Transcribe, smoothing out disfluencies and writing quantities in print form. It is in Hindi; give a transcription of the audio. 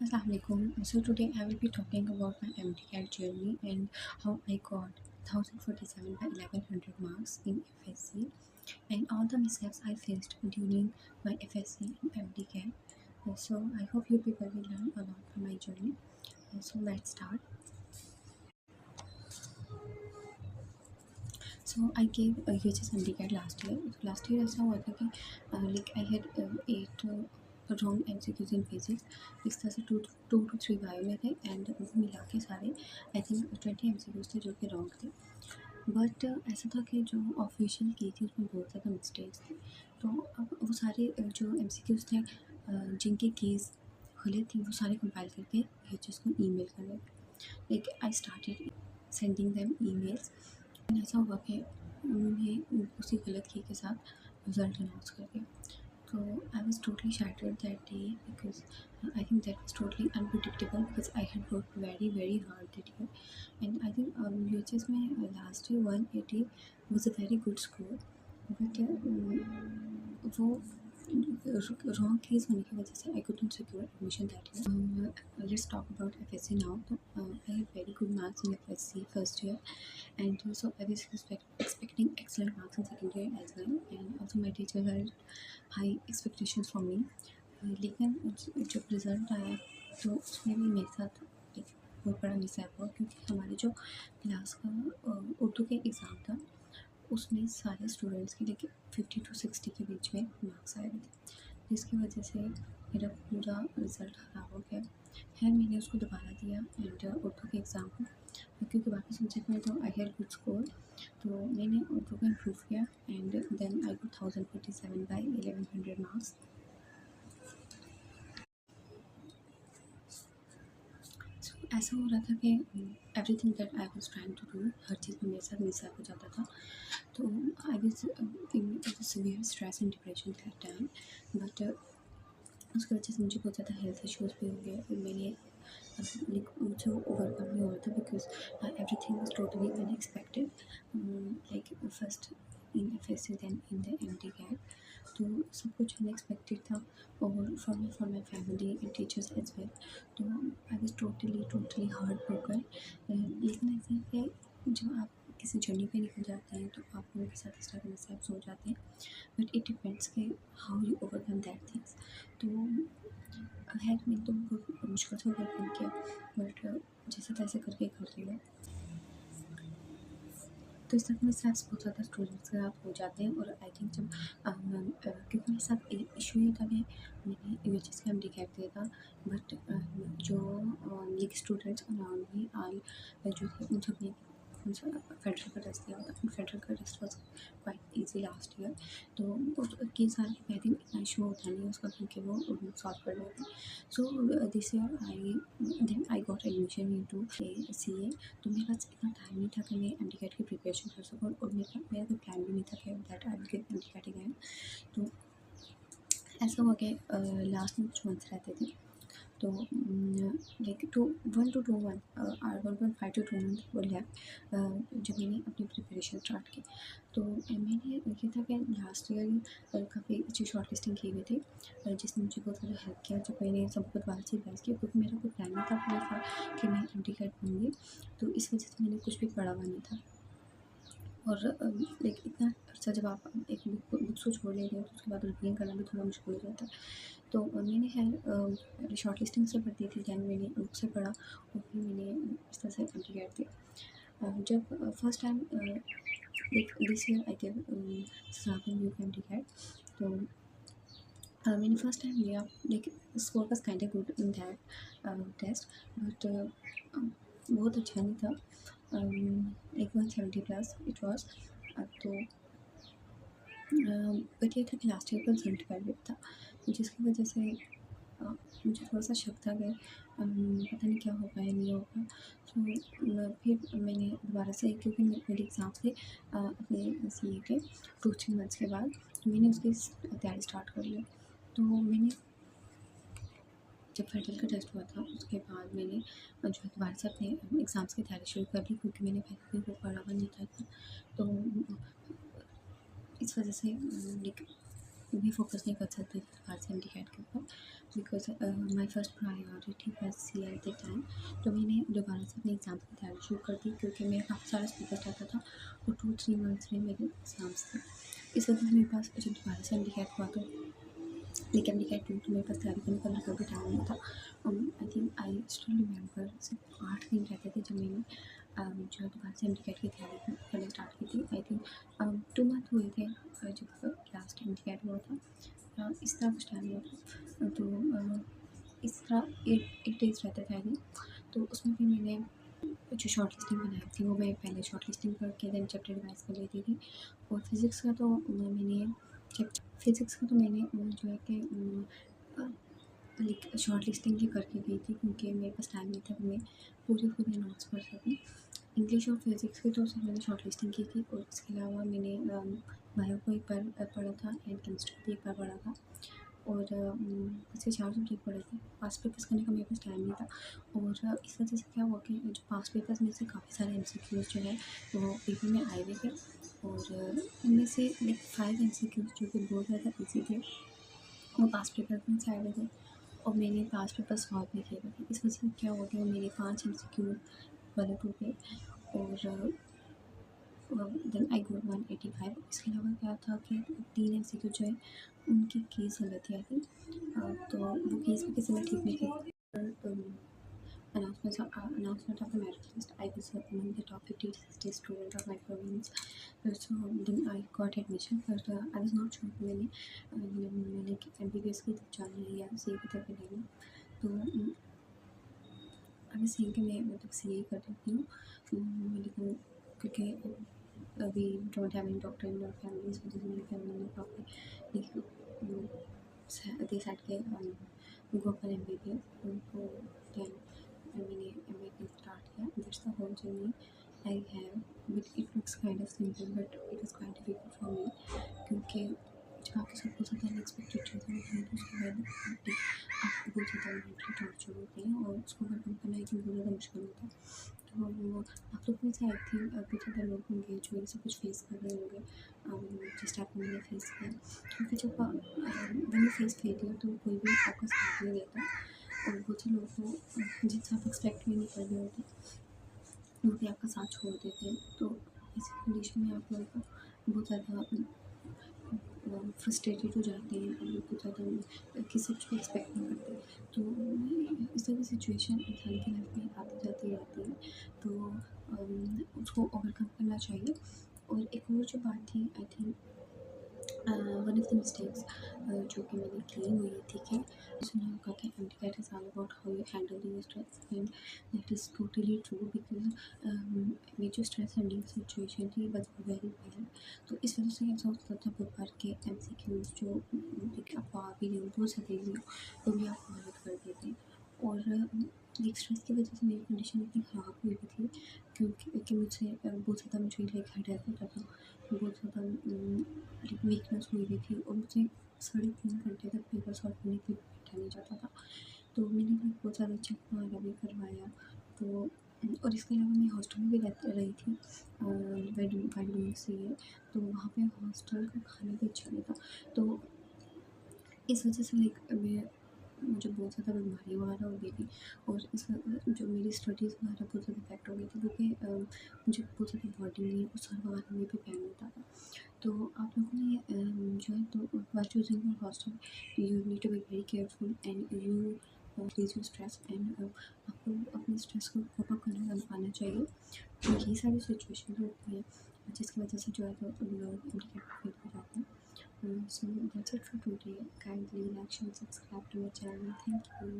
Assalamualaikum. So today I will be talking about my MDCAT journey and how I got 1047 by 1100 marks in FSC and all the mishaps I faced during my FSC and MDCAT. So I hope you people will learn a lot from my journey. So let's start. So I gave UHS MDCAT last year. Last year ऐसा हुआ था कि like I had 8 wrong MCQs in physics. इस तरह से टू टू थ्री बायो में थे एंड वो मिला के सारे आई थिंक 20 MCQs थे जो कि रॉन्ग थे. बट ऐसा था कि जो ऑफिशियल की थी उसमें बहुत ज़्यादा मिस्टेक्स थी. तो अब वो सारे जो MCQs थे जिनकी कीज़ गलत थी वो सारे कंपाइल करके UHS को ईमेल कर रहे थे. Like I started sending them emails. ऐसा हुआ कि उन्होंने उसी गलत की के साथ रिज़ल्ट अनाउंस कर दिया. तो I was totally shattered that day because I think that was totally unpredictable because I had worked very hard that year. And I think UHS में last year 180 was a very good score. But वो रॉन्ग केस होने की वजह से I couldn't secure admission that year. Let's talk about FSC now. तो I have very good marks in FSC first year and so I was expecting excellent marks in second year as well, and also my teachers had high expectations from me. लेकिन जब रिज़ल्ट आया तो उसमें भी मेरे साथ एक बहुत बड़ा मिसहैप हुआ क्योंकि हमारे जो क्लास का उर्दू के एग्ज़ाम था उसमें सारे स्टूडेंट्स के लेके 50 to 60 के बीच में मार्क्स आए हुए थे, जिसकी वजह से मेरा पूरा रिज़ल्ट ख़राब हो गया. खैर मैंने उसको दोबारा दिया एंड उर्दू के एग्ज़ाम को क्योंकि बाकी सब्जेक्ट में तो आई हैड गुड स्कोर. तो मैंने उर्दू को इम्प्रूव किया and then I got 1047 by 1100 marks. ऐसा हो रहा था कि everything that I was trying to do हर चीज़ में मेरे साथ मिसअप हो जाता था. तो I was in severe stress and depression that time. But उसकी वजह से मुझे बहुत ज़्यादा हेल्थ इश्यूज़ भी हो गए. मैंने like मुझे ओवरकम नहीं हो रहा था because everything was totally unexpected. Like first in FSC then in the MDCAT. तो सब कुछ अनएक्सपेक्टेड था और for my family and teachers as well. तो I was totally heart broken. लेकिन ऐसा है कि जब आप किसी जर्नी पे निकल जाते हैं तो आप लोगों के साथ इस तरह के मिसहैप्स हो जाते हैं. बट इट डिपेंड्स कि how you overcome that things. तो खैर मैंने तो बहुत मुश्किल से ओवरकम किया बट जैसे तैसे करके कर लिया. तो इस तरह के मिसहैप्स बहुत ज़्यादा स्टूडेंट्स के साथ हो जाते हैं. और आई थिंक जब क्योंकि मेरे साथ इशू ये था कि मैंने UHS का MDCAT दिया था बट जो लाइक स्टूडेंट्स अराउंड मी आल जो थे उन सब ने फेडरल का टेस्ट दिया था. फेडरल का test was quite easy last year. तो उसके साथ आई थिंक इतना इशू होता नहीं है उसका क्योंकि वो सॉल्व कर लेते हैं. So this year I got admission into CA. तो मेरे पास इतना टाइम नहीं था कि मैं MDCAT की प्रिपरेशन कर सकूँ और मेरा कोई प्लान भी नहीं था कि that I will give MDCAT again. तो ऐसा हुआ कि लास्ट में कुछ मंथ्स रहते थे. तो लाइक 1 और 1.5 to 2 मंथ वो लैप जब मैंने अपनी प्रिपरेशन स्टार्ट की. तो मैंने ये था कि लास्ट ईयर काफ़ी अच्छी शॉर्ट लिस्टिंग की हुई थी जिसने मुझे बहुत ज़्यादा हेल्प किया. जब मैंने सबको दोबारा से रिवाइज़ किया क्योंकि मेरा कोई प्लान नहीं था पूरा कि मैं MDCAT दूँगी. तो इस वजह से मैंने कुछ भी पढ़ा हुआ नहीं था. और लाइक इतना अच्छा जब आप एक बुक्स को छोड़ ले रहे हो तो उसके बाद रिवीजन करना भी थोड़ा मुश्किल हो जाता है. तो मैंने खैर शॉर्ट लिस्टिंग से पढ़ती थी दैन मैंने बुक से पढ़ा और फिर मैंने इस तरह से MDCAT दिया. जब first time like this year I gave साबिन यू MDCAT. तो मैंने फर्स्ट टाइम लिया like score was kind good in that test but बहुत अच्छा नहीं था. like 170 plus it was. तो बट ये था कि लास्ट ईयर का रिजल्ट वेलिड था जिसकी वजह से मुझे थोड़ा सा शक था कि पता नहीं क्या होगा या नहीं होगा. तो फिर मैंने दोबारा से क्योंकि मेरे एग्ज़ाम थे अपने CA के 2-3 मंथ्स के बाद मैंने उसकी तैयारी स्टार्ट कर ली. तो मैंने जब फेडरल का टेस्ट हुआ था उसके बाद मैंने जो है दोबारा से अपने एग्ज़ाम्स की तैयारी शुरू कर दी क्योंकि मैंने पहले भी वो पढ़ा हुआ नहीं था इतना. तो इस वजह से लाइक भी फोकस नहीं कर सकती थी दोबारा से एमडी कैट के ऊपर, because my first priority was C at the time. तो मैंने दोबारा से अपने एग्ज़ाम की तैयारी शुरू कर दी, क्योंकि मेरा काफ़ी सारा सिलेबस रहता था और 2-3 मंथ्स में मेरे एग्ज़ाम्स थे। इस वजह से मेरे पास जब दोबारा से एमडी कैट हुआ, तो लेकिन एमडी कैट 2 तो मेरे पास तैयारी करने का बिल्कुल भी टाइम नहीं था। I think I still remember सिर्फ 8 दिन रहते थे जब मैंने जो है दोबारा से एमडी कैट की तैयारी करना स्टार्ट की थी। आई थिंक 2 मंथ हुए थे जब लास्ट एमडी कैट हुआ था। इस तरह कुछ टाइम हुआ था, तो इस तरह 8 डेज़ रहते थे आई थिंक। तो उसमें भी मैंने जो शॉर्ट लिस्टिंग बनाई थी, वो मैं पहले शॉर्ट लिस्टिंग करके देन चैप्टर रिवाइज कर लेती थी। और फिज़िक्स का तो मैंने जो है कि लाइक शॉर्ट लिस्टिंग ही करके गई थी, क्योंकि मेरे पास टाइम नहीं था कि मैं पूरे नोट्स पढ़ सकूँ। इंग्लिश और फिज़िक्स की तो सब मैंने शॉर्ट लिस्टिंग की थी, और इसके अलावा मैंने बायो को एक बार पढ़ा था एंड केमिस्ट्री को भी एक बार पढ़ा था, और इसके 4 सब्जेक्ट पढ़े थे। पास्ट पेपर्स करने का मेरे पास टाइम नहीं था, और इस वजह से क्या हुआ कि जो पास्ट पेपर्स में से काफ़ी सारे एमसीक्यूज़ जो है वो पेपर में आए हुए थे, और उनमें से लाइक 5 एमसीक्यूज़ जो कि बहुत ज़्यादा ईजी थे, वो पास्ट पेपर में से आए हुए थे, और मैंने पास्ट पेपर सॉल्व भी किए हुए थे। इस वजह से क्या हुआ कि वो मेरे 5 एमसीक्यू गलत हो गए, और देन आई गॉट 185। इसके अलावा क्या था कि 3 एमसीक्यू जो है उनकी केस गलत थी आई थिंक, तो वो केस भी किसी ने ठीक नहीं किया। Announcement of the merit list, I was among the top 50 to 60 student of my province. So then I got admission, but I was not sure कि मैंने MBBS की तरफ जाना है या CA की तरफ जाना है। तो अभी CA के मैं मतलब CA कर देती हूँ, लेकिन क्योंकि we don't have any doctor in our family, इस वजह से मेरी फैमिली ने काफ़ी they said कि go for MBBS, तो then मैंने MBBS स्टार्ट किया। That's the whole journey I have, but it looks kind of simple, but it was quite difficult for me, क्योंकि जब आपके साथ बहुत ज़्यादा अनएक्सपेक्टेड चीज़ें होती हैं, तो उसके बाद आपको बहुत ज़्यादा मेंटली टॉर्चर होते हैं, और उसको ओवरकम करना आई थिंक बहुत ज़्यादा मुश्किल होता है। तो वो आप लोग में से आई थिंक बहुत ज़्यादा लोग होंगे जो ये सब कुछ फेस कर रहे होंगे, जिस टाइप में मैंने फेस किया, क्योंकि जब मैंने फेस फेलियर तो कोई भी आपका साथ नहीं देता, और बहुत से लोग तो जिनसे आप एक्सपेक्ट भी नहीं कर रहे होते वो भी आपका साथ छोड़ देते हैं। तो ऐसी कंडीशन में आप लोगों को बहुत ज़्यादा फ्रस्ट्रेटेड हो जाते हैं, और बहुत ज़्यादा किसी चीज़ को एक्सपेक्ट नहीं करते। तो इस तरह की सिचुएशन इंसान की लाइफ में आती जाती रहती है, तो उसको ओवरकम करना चाहिए। और एक और जो बात थी I think one of the mistakes जो कि मैंने की वो ये थी कि सुना होगा कि MDCAT is all about how you handle your stress, and that is totally true, because मेरी जो स्ट्रेस हैंडलिंग सिचुएशन थी वॉज वेरी बैड। तो इस वजह से ऐसा होता था बहुत बार के एमसीक्यूज़ जो आपको आ भी नहीं हो, बहुत ज़्यादा ईजी हो, वो भी आपको मदद कर देते हैं। और एक स्ट्रेस की वजह से मेरी कंडीशन इतनी ख़राब हुई हुई थी, क्योंकि मुझसे बहुत ज़्यादा मुझे लाइक हेडेक होता था, बहुत ज़्यादा लाइक वीकनेस हुई हुई थी, और मुझे 3.5 घंटे तक पेपर सॉल्व करने के लिए बैठा नहीं जाता था। तो मैंने लाइक बहुत सारे चेक वगैरह भी करवाया। तो और इसके अलावा मैं हॉस्टल में भी रही थी व्हाइल डूइंग CA, तो वहाँ पे हॉस्टल का खाना भी अच्छा नहीं था। तो इस वजह से लाइक मुझे बहुत ज़्यादा बीमारी वगैरह हो गई थी, और इस जो मेरी स्टडीज़ वगैरह बहुत ज़्यादा इफेक्ट हो गई थी, क्योंकि मुझे बहुत ज़्यादा बॉडी में और सर वगैरह में भी पेन होता था। तो आप लोगों ने जो है तो while choosing your hostel you need to be very careful and you release your stress, and आपको अपने स्ट्रेस को कोप अप करना आना चाहिए। तो ये सारी सिचुएशन होती हैं जिसकी वजह से जो है तो लोग एमडी कैट फेल हो जाते हैं। So that's it for today. Kindly like, share, subscribe to my channel. Thank you.